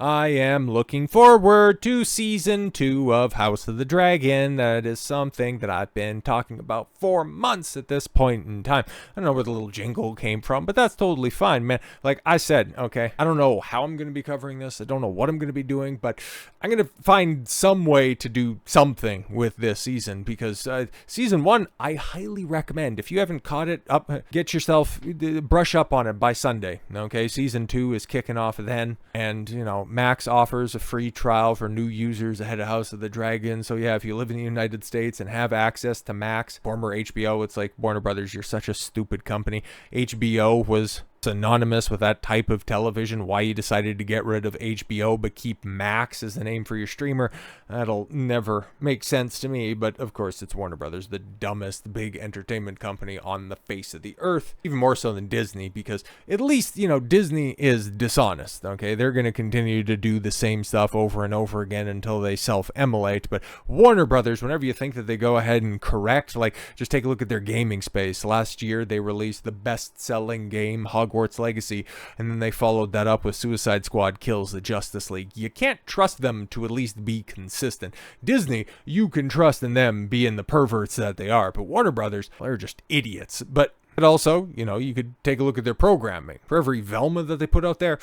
I am looking forward to season 2 of House of the Dragon. That is something that I've been talking about for months at this point in time. I don't know where the little jingle came from, but that's totally fine, man. Like I said, okay, I don't know how I'm going to be covering this. I don't know what I'm going to be doing, but I'm going to find some way to do something with this season because season 1, I highly recommend. If you haven't caught it up, get yourself, brush up on it by Sunday, okay? Season 2 is kicking off then, and, you know, Max offers a free trial for new users ahead of House of the Dragon. So yeah, if you live in the United States and have access to Max, former HBO, it's like Warner Brothers, you're such a stupid company. HBO was synonymous with that type of television. Why you decided to get rid of HBO but keep Max as the name for your streamer, that'll never make sense to me. But of course, it's Warner Brothers, the dumbest big entertainment company on the face of the earth, even more so than Disney, because at least, you know, Disney is dishonest, okay? They're going to continue to do the same stuff over and over again until they self-immolate. But Warner Brothers, whenever you think that they go ahead and correct, like, just take a look at their gaming space. Last year, they released the best-selling game, Hogwarts Legacy, and then they followed that up with Suicide Squad Kills the Justice League. You can't trust them to at least be consistent. Disney, you can trust in them being the perverts that they are, but Warner Brothers, they're just idiots. But also, you know, you could take a look at their programming. For every Velma that they put out there,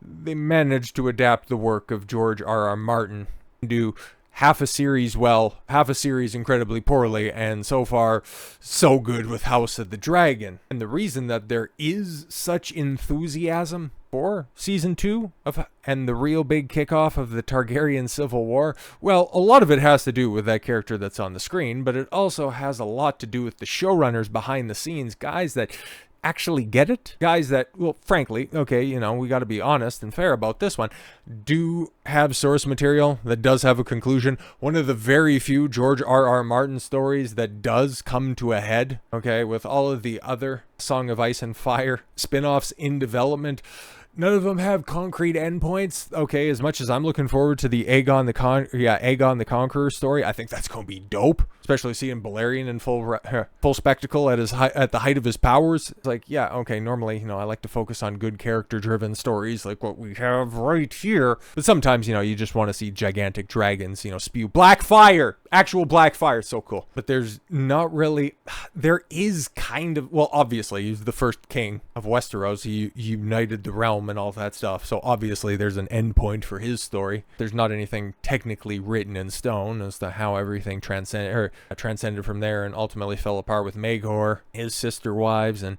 they managed to adapt the work of George R.R. Martin, do half a series well, half a series incredibly poorly, and so far, so good with House of the Dragon. And the reason that there is such enthusiasm for season 2 and the real big kickoff of the Targaryen Civil War, well, a lot of it has to do with that character that's on the screen, but it also has a lot to do with the showrunners behind the scenes, guys that actually get it, guys that, well, frankly, okay, you know, we got to be honest and fair about this one, do have source material that does have a conclusion. One of the very few George R.R. Martin stories that does come to a head, okay, with all of the other Song of Ice and Fire spin-offs in development, none of them have concrete endpoints. Okay, as much as I'm looking forward to the Aegon the Conqueror story, I think that's going to be dope. Especially seeing Balerion in full spectacle at the height of his powers. It's like, yeah, okay, normally, you know, I like to focus on good character-driven stories like what we have right here. But sometimes, you know, you just want to see gigantic dragons, you know, spew black fire. Actual black fire. So cool. But there's not really... There is kind of... Well, obviously, he's the first king of Westeros. He united the realm and all that stuff. So obviously, there's an endpoint for his story. There's not anything technically written in stone as to how everything transcended from there and ultimately fell apart with Maegor, his sister wives, and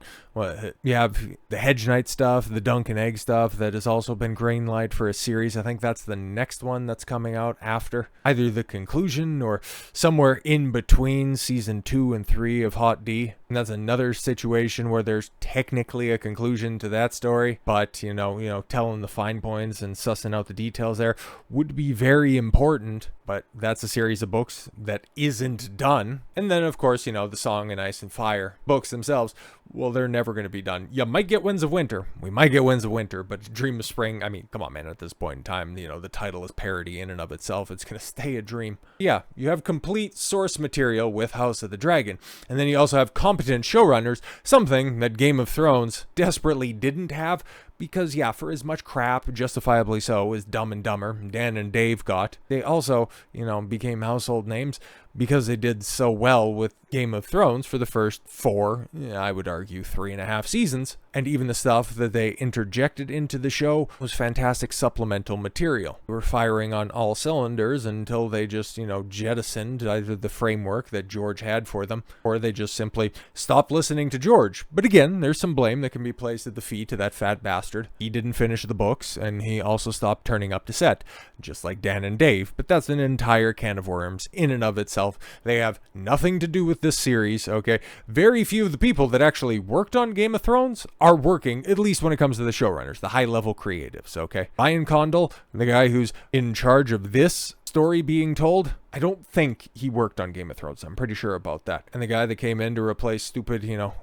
you have the Hedge Knight stuff, the Dunk and Egg stuff that has also been greenlight for a series. I think that's the next one that's coming out after either the conclusion or somewhere in between season 2 and 3 of Hot D. And that's another situation where there's technically a conclusion to that story, but you know, telling the fine points and sussing out the details there would be very important. But that's a series of books that isn't done. And then, of course, you know, the Song and Ice and Fire books themselves, well, they're never going to be done. You might get Winds of Winter. We might get Winds of Winter, but Dream of Spring, I mean, come on, man, at this point in time, you know, the title is parody in and of itself. It's going to stay a dream. Yeah, you have complete source material with House of the Dragon. And then you also have competent showrunners, something that Game of Thrones desperately didn't have. Because, yeah, for as much crap, justifiably so, as Dumb and Dumber, Dan and Dave got, they also, you know, became household names because they did so well with Game of Thrones for the first 4, I would argue 3.5 seasons. And even the stuff that they interjected into the show was fantastic supplemental material. They were firing on all cylinders until they just, you know, jettisoned either the framework that George had for them, or they just simply stopped listening to George. But again, there's some blame that can be placed at the feet of that fat bastard. He didn't finish the books, and he also stopped turning up to set, just like Dan and Dave. But that's an entire can of worms in and of itself. They have nothing to do with this series, okay? Very few of the people that actually worked on Game of Thrones are working, at least when it comes to the showrunners, the high-level creatives, okay? Ryan Condal, the guy who's in charge of this story being told, I don't think he worked on Game of Thrones. I'm pretty sure about that. And the guy that came in to replace stupid, you know,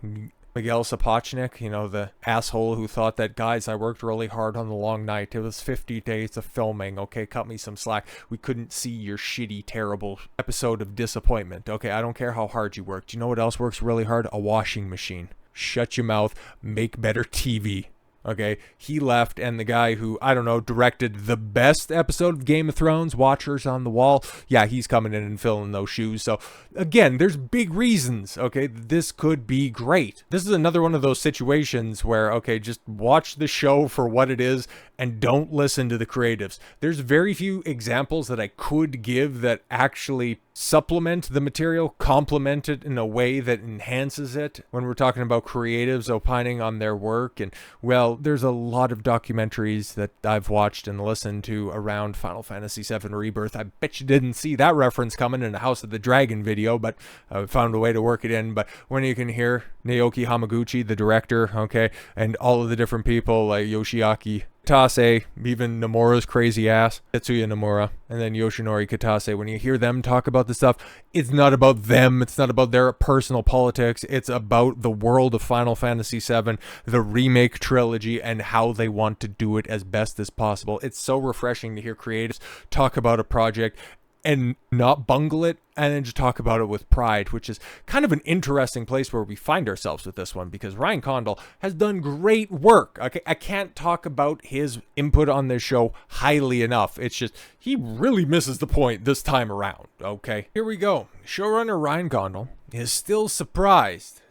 Miguel Sapochnik, you know, the asshole who thought that, guys, I worked really hard on The Long Night. It was 50 days of filming. Okay, cut me some slack. We couldn't see your shitty, terrible episode of disappointment. Okay, I don't care how hard you worked. You know what else works really hard? A washing machine. Shut your mouth. Make better TV. Okay, he left, and the guy who, I don't know, directed the best episode of Game of Thrones, Watchers on the Wall, yeah, he's coming in and filling those shoes. So, again, there's big reasons, okay, this could be great. This is another one of those situations where, okay, just watch the show for what it is and don't listen to the creatives. There's very few examples that I could give that actually supplement the material, complement it in a way that enhances it when we're talking about creatives opining on their work. And, well, there's a lot of documentaries that I've watched and listened to around Final Fantasy VII Rebirth. I bet you didn't see that reference coming in a House of the Dragon video, but I found a way to work it in. But when you can hear Naoki Hamaguchi, the director, okay, and all of the different people like Yoshiaki Katase, even Nomura's crazy ass, Tetsuya Nomura, and then Yoshinori Katase, when you hear them talk about this stuff, it's not about them, it's not about their personal politics, it's about the world of Final Fantasy VII, the remake trilogy, and how they want to do it as best as possible. It's so refreshing to hear creatives talk about a project and not bungle it, and then just talk about it with pride, which is kind of an interesting place where we find ourselves with this one, because Ryan Condal has done great work. Okay, I can't talk about his input on this show highly enough. It's just, he really misses the point this time around, okay? Here we go. Showrunner Ryan Condal is still surprised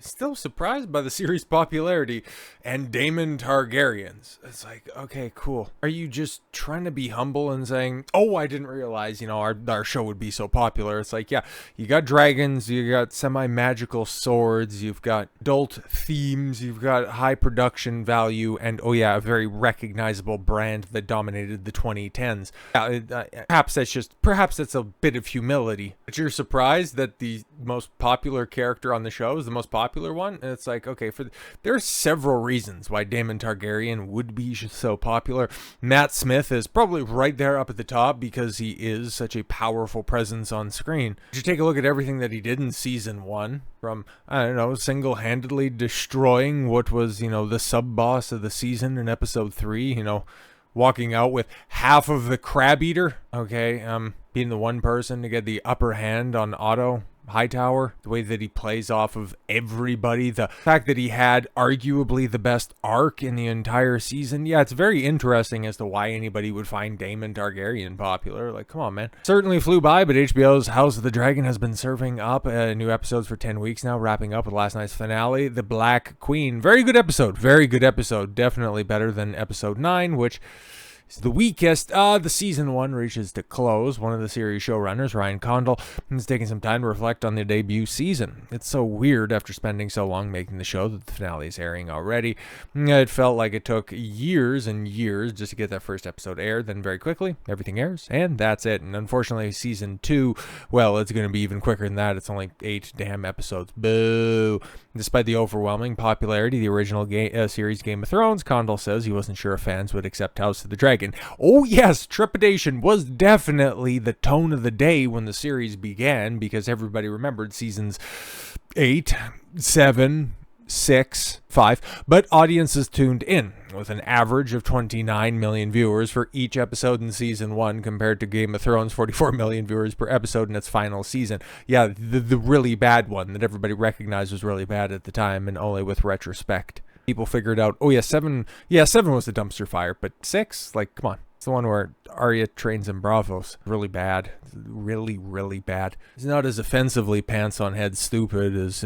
by the series' popularity and Damon Targaryens. It's like, okay, cool. Are you just trying to be humble and saying, oh, I didn't realize, you know, our show would be so popular? It's like, yeah, you got dragons, you got semi-magical swords, you've got adult themes, you've got high production value, and, oh yeah, a very recognizable brand that dominated the 2010s. Perhaps that's a bit of humility. But you're surprised that the most popular character on the show is the most popular one? And it's like, okay, there are several reasons why Damon Targaryen would be so popular. Matt Smith is probably right there up at the top because he is such a powerful presence on screen. You take a look at everything that he did in season 1, from, I don't know, single-handedly destroying what was, you know, the sub-boss of the season in episode 3, you know, walking out with half of the crab eater, okay, being the one person to get the upper hand on Otto Hightower, the way that he plays off of everybody, the fact that he had arguably the best arc in the entire season. Yeah, it's very interesting as to why anybody would find Damon Targaryen popular. Like, come on, man. Certainly flew by, but HBO's House of the Dragon has been serving up new episodes for 10 weeks now, wrapping up with last night's finale, The Black Queen. Very good episode. Very good episode. Definitely better than episode 9, which is the weakest. The season 1 reaches to close. One of the series showrunners, Ryan Condal, is taking some time to reflect on the debut season. It's so weird after spending so long making the show that the finale is airing already. It felt like it took years and years just to get that first episode aired. Then very quickly, everything airs, and that's it. And unfortunately, season 2, well, it's going to be even quicker than that. It's only 8 damn episodes. Boo! Despite the overwhelming popularity of the original series Game of Thrones, Condal says he wasn't sure if fans would accept House of the Dragon. Oh yes, trepidation was definitely the tone of the day when the series began, because everybody remembered seasons 8, 7, 6, 5, but audiences tuned in, with an average of 29 million viewers for each episode in season 1 compared to Game of Thrones' 44 million viewers per episode in its final season. Yeah, the really bad one that everybody recognized was really bad at the time, and only with retrospect people figured out, oh yeah, 7 was the dumpster fire, but 6, like, come on. It's the one where Arya trains in Bravos. Really bad. Really, really bad. It's not as offensively pants on head stupid as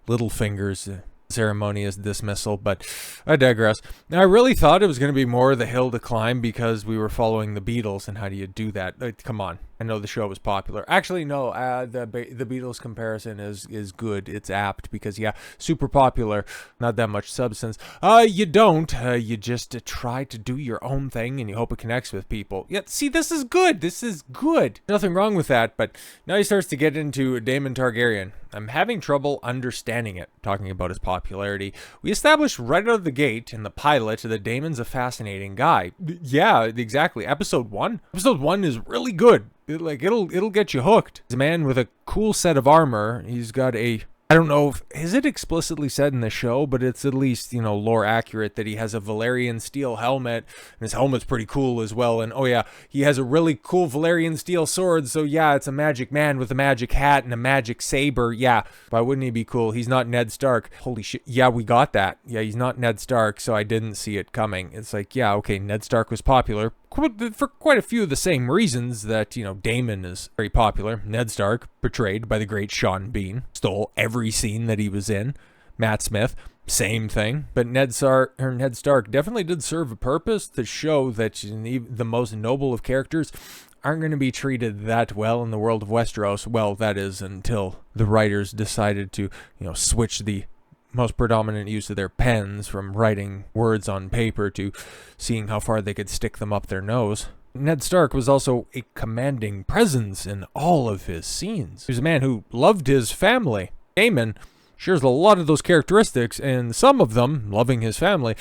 Littlefinger's ceremonious dismissal, but I digress. Now, I really thought it was going to be more the hill to climb because we were following the Beatles, and how do you do that? Like, come on. I know the show was popular. Actually, no, the Beatles comparison is good. It's apt because, yeah, super popular, not that much substance. You don't. You just try to do your own thing and you hope it connects with people. Yeah, see, this is good. This is good. Nothing wrong with that, but now he starts to get into Damon Targaryen. I'm having trouble understanding it, talking about his popularity. We established right out of the gate in the pilot that Damon's a fascinating guy. Yeah, exactly. Episode 1 is really good. It'll get you hooked. He's a man with a cool set of armor. He's got a I don't know if, is it explicitly said in the show, but it's at least, you know, lore accurate that he has a Valyrian steel helmet, and his helmet's pretty cool as well, and oh yeah, he has a really cool Valyrian steel sword, so yeah, it's a magic man with a magic hat and a magic saber, yeah, why wouldn't he be cool? He's not Ned Stark. Holy shit, yeah, we got that. Yeah, he's not Ned Stark, so I didn't see it coming. It's like, yeah, okay, Ned Stark was popular for quite a few of the same reasons that, you know, Damon is very popular. Ned Stark, portrayed by the great Sean Bean, stole every scene that he was in. Matt Smith, same thing. But Ned Stark definitely did serve a purpose to show that the most noble of characters aren't going to be treated that well in the world of Westeros. Well, that is until the writers decided to, you know, switch the most predominant use of their pens from writing words on paper to seeing how far they could stick them up their nose. Ned Stark was also a commanding presence in all of his scenes. He was a man who loved his family. Damon shares a lot of those characteristics, and some of them, loving his family,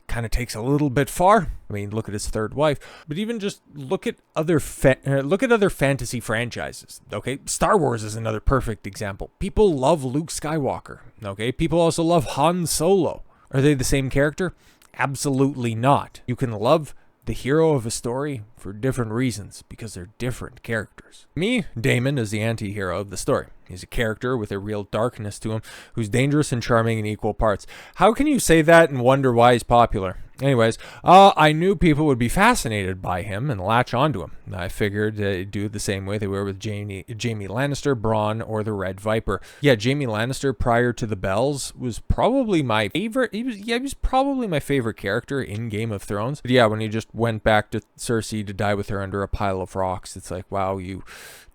kind of takes a little bit far. I mean, look at his third wife, but even just look at other fantasy franchises. Okay, Star Wars is another perfect example. People love Luke Skywalker. Okay, people also love Han Solo. Are they the same character? Absolutely not. You can love the hero of a story for different reasons because they're different characters. Me, Damon is the anti-hero of the story. He's a character with a real darkness to him who's dangerous and charming in equal parts. How can you say that and wonder why he's popular? Anyways, I knew people would be fascinated by him and latch onto him. I figured do it the same way they were with Jaime Lannister, Bronn, or the Red Viper. Yeah, Jaime Lannister prior to the Bells was probably my favorite. He was probably my favorite character in Game of Thrones. But yeah, when he just went back to Cersei to die with her under a pile of rocks, it's like, wow, you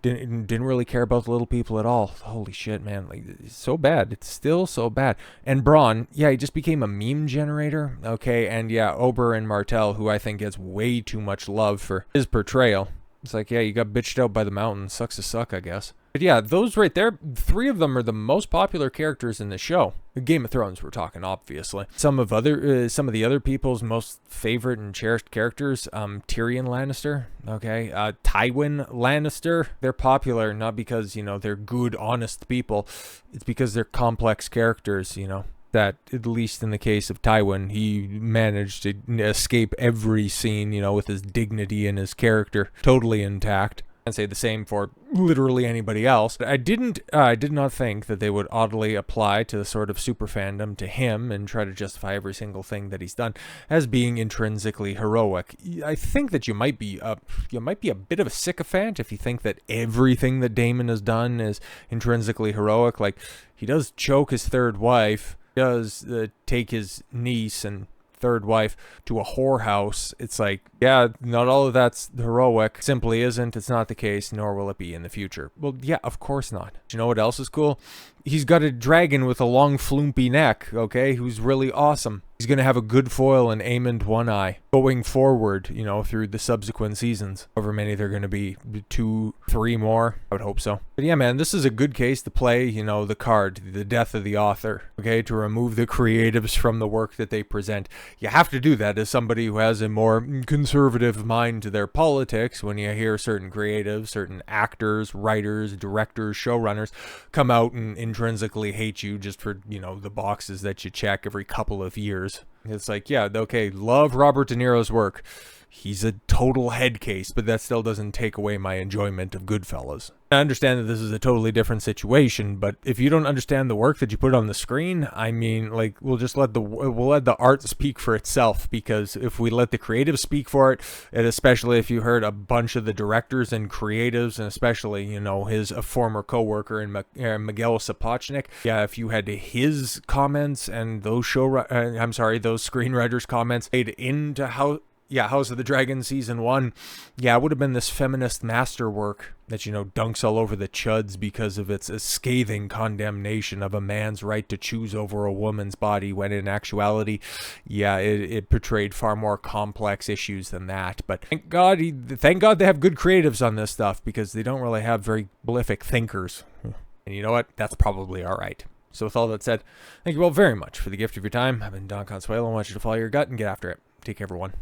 didn't really care about the little people at all. Holy shit, man. Like, it's so bad. It's still so bad. And Bronn, yeah, he just became a meme generator. Okay, and yeah, Oberyn Martell, who I think gets way too much love for his portrayal. It's like, yeah, you got bitched out by the mountain. Sucks to suck, I guess. But yeah, those right there, three of them are the most popular characters in the show. Game of Thrones, we're talking, obviously. Some of the other people's most favorite and cherished characters, Tyrion Lannister, okay, Tywin Lannister. They're popular not because, you know, they're good, honest people. It's because they're complex characters, you know. That, at least in the case of Tywin, he managed to escape every scene, you know, with his dignity and his character totally intact. And say the same for literally anybody else. I did not think that they would oddly apply to the sort of super fandom to him and try to justify every single thing that he's done as being intrinsically heroic. I think that you might be a bit of a sycophant if you think that everything that Damon has done is intrinsically heroic. Like, he does choke his third wife, does take his niece and third wife to a whorehouse. It's like, yeah, not all of that's heroic. Simply isn't. It's not the case, nor will it be in the future. Well, yeah, of course not. You know what else is cool? He's got a dragon with a long flumpy neck, okay, who's really awesome. He's going to have a good foil in Aemond One Eye going forward, you know, through the subsequent seasons. However many they're going to be, 2, 3 more. I would hope so. But yeah, man, this is a good case to play, you know, the card, the death of the author, okay, to remove the creatives from the work that they present. You have to do that as somebody who has a more conservative mind to their politics when you hear certain creatives, certain actors, writers, directors, showrunners come out and intrinsically hate you just for, you know, the boxes that you check every couple of years. It's like, yeah, okay, love Robert De Niro's work. He's a total head case, but that still doesn't take away my enjoyment of Goodfellas. I understand that this is a totally different situation, but if you don't understand the work that you put on the screen, I mean, like, we'll let the art speak for itself, because if we let the creatives speak for it, and especially if you heard a bunch of the directors and creatives, and especially, you know, his former co-worker in Miguel Sapochnik, yeah, if you had his comments and those those screenwriters' comments made into House of the Dragon Season 1, yeah, it would have been this feminist masterwork that, you know, dunks all over the chuds because of its scathing condemnation of a man's right to choose over a woman's body, when in actuality, yeah, it portrayed far more complex issues than that. But thank God they have good creatives on this stuff, because they don't really have very prolific thinkers. And you know what? That's probably all right. So with all that said, thank you all very much for the gift of your time. I've been Don Consuelo. I want you to follow your gut and get after it. Take care, everyone.